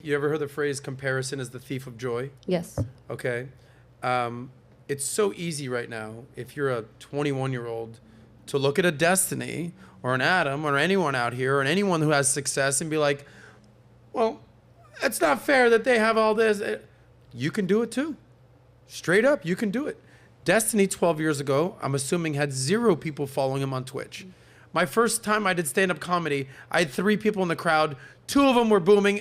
You ever heard the phrase comparison is the thief of joy? Yes. Okay. It's so easy right now, if you're a 21-year-old, to look at a Destiny or an Adam or anyone out here or anyone who has success and be like, well, it's not fair that they have all this. You can do it too. Straight up, you can do it. Destiny 12 years ago, I'm assuming, had 0 people following him on Twitch. My first time I did stand-up comedy, I had 3 people in the crowd. 2 of them were booing,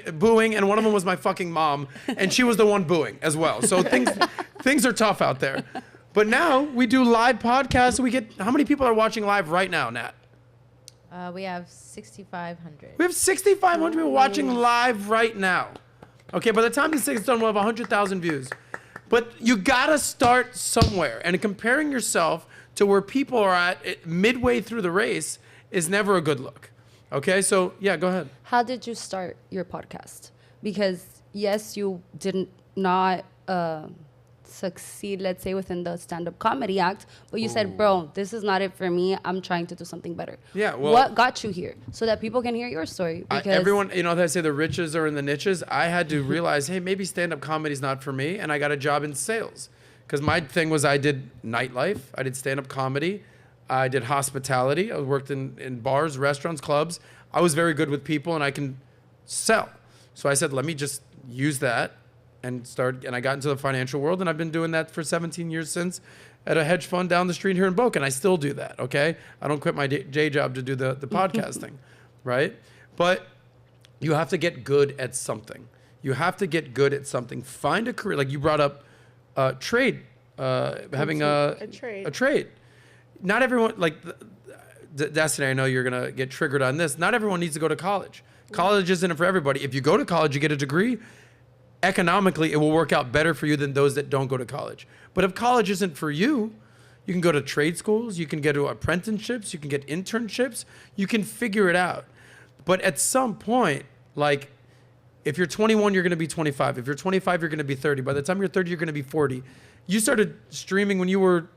and one of them was my fucking mom, and she was the one booing as well. So things are tough out there. But now we do live podcasts. We get, how many people are watching live right now, Nat? We have 6,500. We have 6,500 people watching live right now. Okay, by the time this thing's done, we'll have 100,000 views. But you gotta start somewhere, and comparing yourself to where people are at midway through the race is never a good look. Okay, so yeah, go ahead. How did you start your podcast? Because yes, you did not succeed, let's say, within the stand-up comedy act, but you said, bro, this is not it for me. I'm trying to do something better. Yeah, well, what got you here so that people can hear your story? Because everyone, you know, they say the riches are in the niches. I had to realize, hey, maybe stand-up comedy is not for me, and I got a job in sales. Because my thing was I did nightlife, I did stand-up comedy, I did hospitality, I worked in bars, restaurants, clubs. I was very good with people, and I can sell. So I said, let me just use that and I got into the financial world, and I've been doing that for 17 years since at a hedge fund down the street here in Boca, and I still do that, okay? I don't quit my day job to do the podcasting, right? But you have to get good at something. You have to get good at something. Find a career, like you brought up trade, having a trade. Not everyone, like Destiny, I know you're gonna get triggered on this. Not everyone needs to go to college. College isn't for everybody. If you go to college, you get a degree. Economically, it will work out better for you than those that don't go to college. But if college isn't for you, you can go to trade schools, you can get to apprenticeships, you can get internships, you can figure it out. But at some point, like, if you're 21, you're gonna be 25. If you're 25, you're gonna be 30. By the time you're 30, you're gonna be 40. You started streaming when you were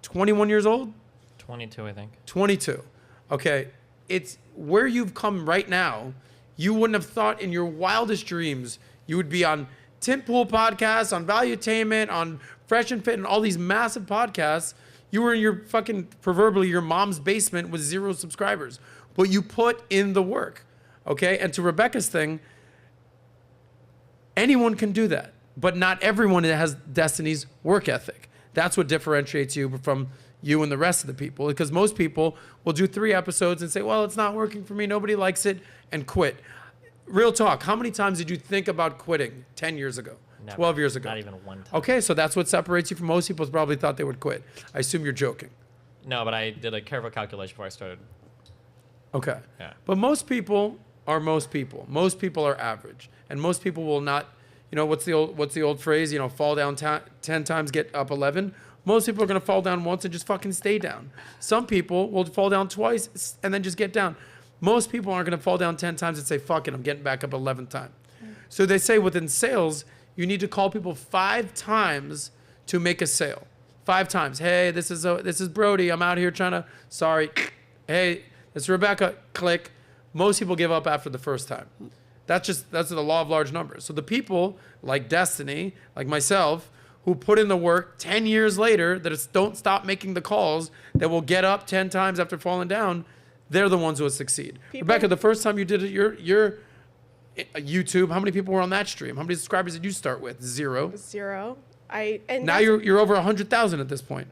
21 years old? 22, I think. 22. Okay. It's where you've come right now. You wouldn't have thought in your wildest dreams you would be on Tim Pool podcasts, on Valuetainment, on Fresh and Fit, and all these massive podcasts. You were in your fucking, proverbially, your mom's basement with 0 subscribers. But you put in the work. Okay? And to Rebecca's thing, anyone can do that. But not everyone has Destiny's work ethic. That's what differentiates you from you and the rest of the people. Because most people will do 3 episodes and say, well, it's not working for me, nobody likes it, and quit. Real talk, how many times did you think about quitting 10 years ago, Never. 12 years ago? Not even one time. Okay, so that's what separates you from most people. Probably thought they would quit. I assume you're joking. No, but I did a careful calculation before I started. Okay. Yeah. But most people are most people. Most people are average. And most people will not, you know, what's the old phrase? You know, fall down 10 times, get up 11. Most people are going to fall down once and just fucking stay down. Some people will fall down twice and then just get down. Most people aren't going to fall down 10 times and say, fuck it, I'm getting back up 11th time. So they say within sales, you need to call people 5 times to make a sale. 5 times. Hey, this is Brody. I'm out here trying to, sorry. Hey, it's Rebecca. Click. Most people give up after the first time. That's the law of large numbers. So the people like Destiny, like myself, who put in the work 10 years later, that don't stop making the calls, that will get up 10 times after falling down, they're the ones who will succeed. Rebecca, the first time you did it, your YouTube, how many people were on that stream? How many subscribers did you start with? 0. 0. Now you're over 100,000 at this point.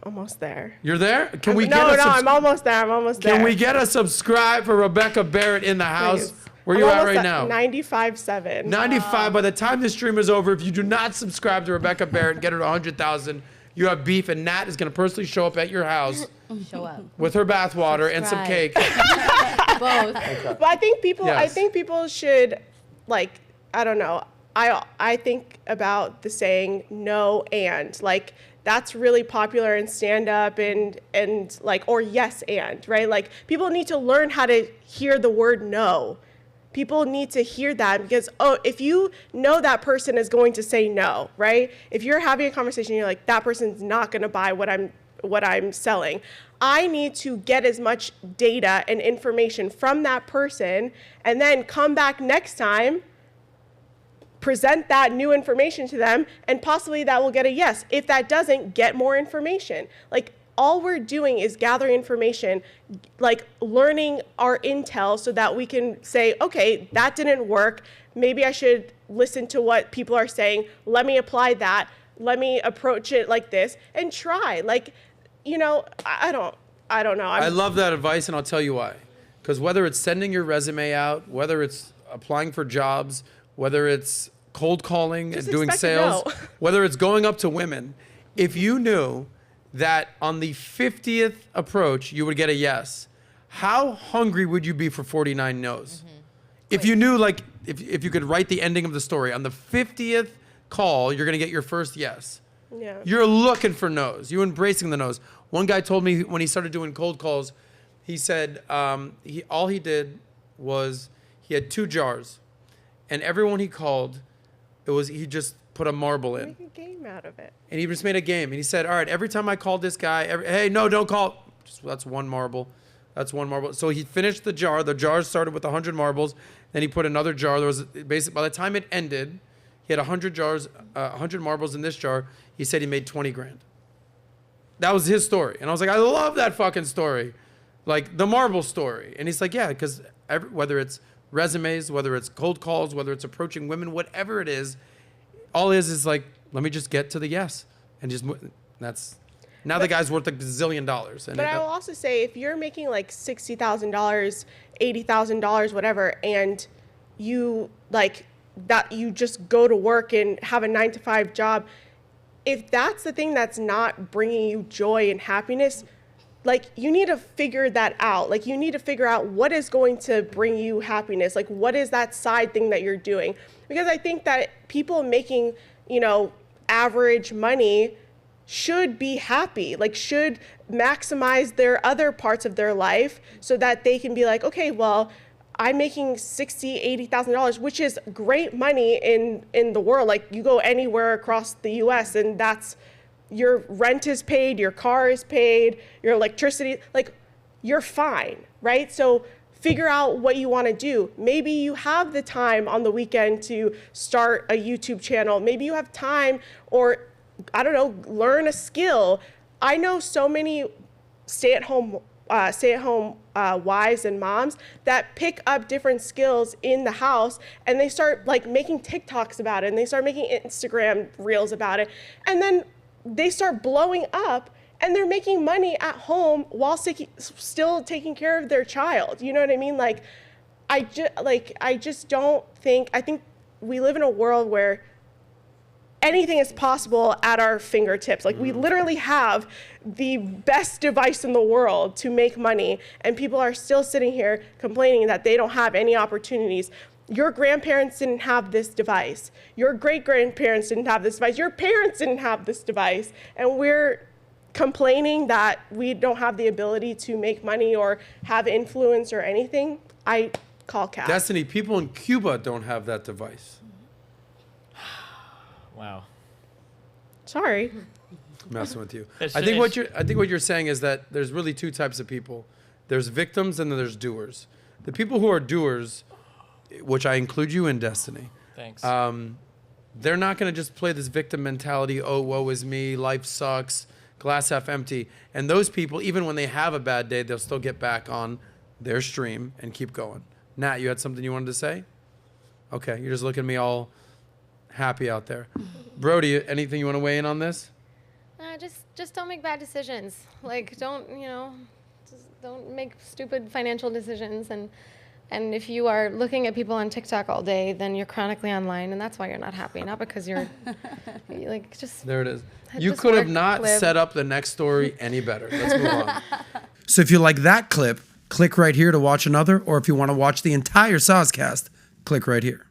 Almost there. You're there? I'm almost there. Can we get a subscribe for Rebecca Barrett in the house? Please. Where you at right now? 95.7. 95. By the time this stream is over, if you do not subscribe to Rebecca Barrett and get her to 100,000, you have beef, and Nat is going to personally show up at your house. Show up. With her bathwater and some cake. Both. Okay. But I think people should, like, I don't know. I think about the saying no and, like, that's really popular in stand-up and like, or yes and, right? Like, people need to learn how to hear the word no. People need to hear that because, if you know that person is going to say no, right? If you're having a conversation, you're like, that person's not going to buy what I'm selling. I need to get as much data and information from that person and then come back next time present that new information to them, and possibly that will get a yes. If that doesn't, get more information. Like, all we're doing is gathering information, like learning our intel so that we can say, okay, that didn't work. Maybe I should listen to what people are saying. Let me apply that. Let me approach it like this and try. Like, you know, I don't know. I love that advice, and I'll tell you why. Because whether it's sending your resume out, whether it's applying for jobs, whether it's cold calling and doing sales, whether it's going up to women, if you knew that on the 50th approach you would get a yes, how hungry would you be for 49 no's? If you knew, like, if you could write the ending of the story, on the 50th call, you're going to get your first yes. Yeah. You're looking for no's. You're embracing the no's. One guy told me when he started doing cold calls, he said all he did was he had 2 jars, and everyone he called, he just put a marble in. Make a game out of it. And he just made a game. And he said, all right, every time I called this guy, hey, no, don't call. That's 1 marble. That's 1 marble. So he finished the jar. The jar started with 100 marbles. Then he put another jar. There was basically, by the time it ended, he had 100 jars, 100 marbles in this jar. He said he made 20 grand. That was his story. And I was like, I love that fucking story. Like the marble story. And he's like, yeah, because whether it's resumes, whether it's cold calls, whether it's approaching women, whatever it is, all is like, let me just get to the yes. And just, that's, now the guy's worth $1 gazillion. And but I will also say, if you're making like $60,000, $80,000, whatever, and you like that, you just go to work and have a 9-to-5 job, if that's the thing that's not bringing you joy and happiness, like, you need to figure that out. Like, you need to figure out what is going to bring you happiness. Like, what is that side thing that you're doing? Because I think that people making, you know, average money should be happy, like should maximize their other parts of their life so that they can be like, okay, well, I'm making $60,000, $80,000, which is great money in the world. Like, you go anywhere across the US and that's, your rent is paid, your car is paid, your electricity, like, you're fine, right? So figure out what you want to do. Maybe you have the time on the weekend to start a YouTube channel. Maybe you have time, or I don't know, learn a skill. I know so many stay-at-home wives and moms that pick up different skills in the house, and they start like making TikToks about it, and they start making Instagram reels about it, and then they start blowing up, and they're making money at home while still taking care of their child. You know what I mean? Like, I just don't think, I think we live in a world where anything is possible at our fingertips. Like, we literally have the best device in the world to make money, and people are still sitting here complaining that they don't have any opportunities. Your grandparents didn't have this device. Your great-grandparents didn't have this device. Your parents didn't have this device. And we're complaining that we don't have the ability to make money or have influence or anything. I call cap. Destiny, people in Cuba don't have that device. Wow. Sorry. Messing with you. It's I think just- what you're saying is that there's really 2 types of people. There's victims and then there's doers. The people who are doers, which I include you in, Destiny. Thanks. They're not going to just play this victim mentality, oh, woe is me, life sucks, glass half empty. And those people, even when they have a bad day, they'll still get back on their stream and keep going. Nat, you had something you wanted to say? Okay, you're just looking at me all happy out there. Brody, anything you want to weigh in on this? Just don't make bad decisions. Like, don't make stupid financial decisions. And if you are looking at people on TikTok all day, then you're chronically online, and that's why you're not happy, not because you're like, just. There it is. You just could have work, not live. set up the next story any better. Let's move on. So if you like that clip, click right here to watch another, or if you want to watch the entire Soscast, click right here.